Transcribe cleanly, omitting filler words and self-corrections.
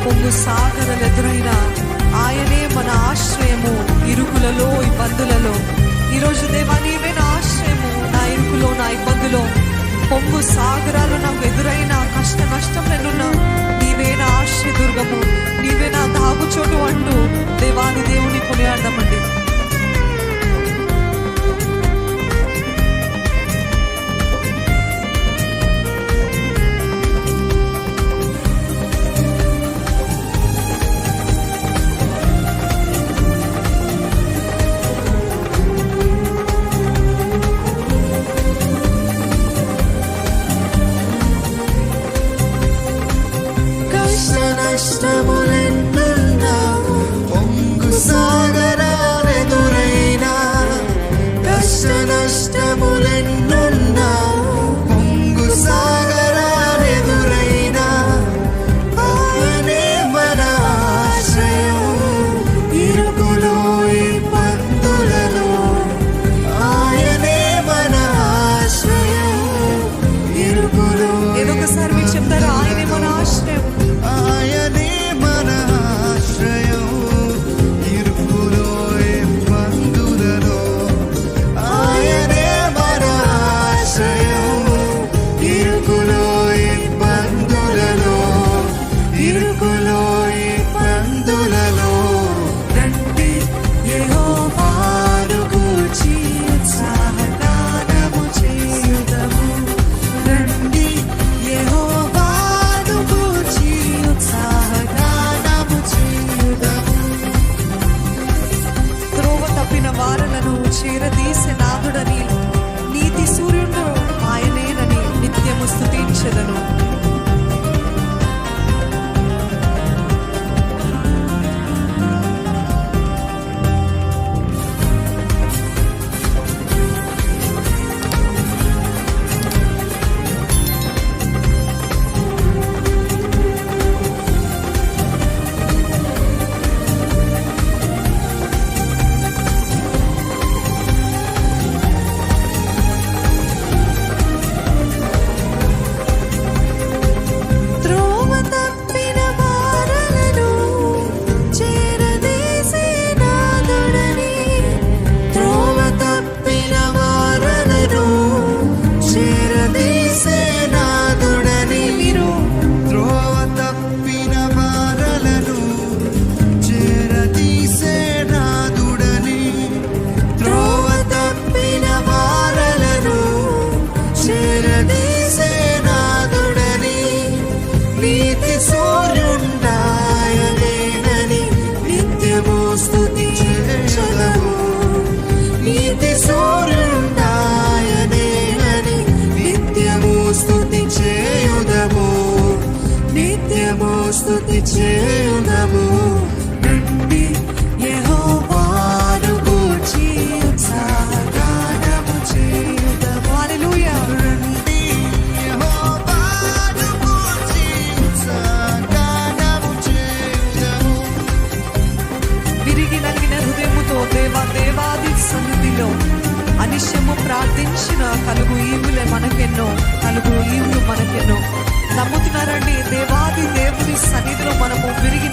పొంగు సాగరాలు ఎదురైనా ఆయనే మన ఆశ్రయము ఇరుకులలో ఇబ్బందులలో. ఈరోజు దేవా నీవే నా ఆశ్రయము, నా ఇరుకులో నా ఇబ్బందులో పొంగు సాగరాలు నాకు ఎదురైన కష్ట నష్టంలోనున్నా నీవే నా ఆశ్రయదుర్గము, నీవే నా దాగుచోటు అంటూ దేవాది దేవుని కొనియాడదామండి. నష్టములెన్నున్నా పొంగు సాగరాలెదురైనా, కష్ట నష్టములెన్నున్నా పొంగు సాగరాలెదురైనా ఆయనే మన ఆశ్రయం ఇరుకులో ఇబ్బందులలో. ఆయనే మన ఆశ్రయం ఇరుకులో. ఏదో ఒకసారి మీరు చెప్తారా, ఆయనే మన ఆశ్రయం, ఆయనే మన ఆశ్రయం ఇరుకులో ఇబ్బందులలో. ఆయనే మన ఆశ్రయం ఇరుకులో ఇబ్బందులలో, ఇరుకులో ఇబ్బందులలో. రండి యెహోవాను గూర్చి ఉత్సాహగానము చేయుదము. రండి యెహోవాను గూర్చి ఉత్సాహగానము చేయుదము. త్రోవ తప్పిన వారలను చేరదీసే నాథుడని, నీతి సూర్యుడు ఆయనేనని నిత్యము స్తుతించెదను. త్రోవ తప్పిన వారలను చేరదీసే నాథుడని, త్రోవ తప్పిన వారలను చేరదీసే నాథుడని. మీరు త్రోవ తప్పిన వారలను చేరదీసే నాథుడని, త్రోవ తప్పిన వారలను చేరదీసే నాథుడని. నీతి సూర్యుడాయనేనని నిత్యము స్తుతించెదము. నీతి సూర్యుడాయనేనని నిత్యము స్తుతి చేయుదము, నిత్యము స్తుతి చేయుదము. రండి యెహోవాను గూర్చి ఉత్సాహగానము చేయుదము. హల్లెలూయా. రండి యెహోవాను గూర్చి ఉత్సాహగానము చేయుదము. విరిగి నలిగిన హృదయముతో దేవాది సన్నిధిలో అనిశ్యము ప్రార్థించిన కలుగు ఈవులే మనకెన్నో, కలుగు ఈవులు మనకెన్నో. నమ్ముతున్నారండి, దేవాది దేవుని సన్నిధిలో మనము విరిగి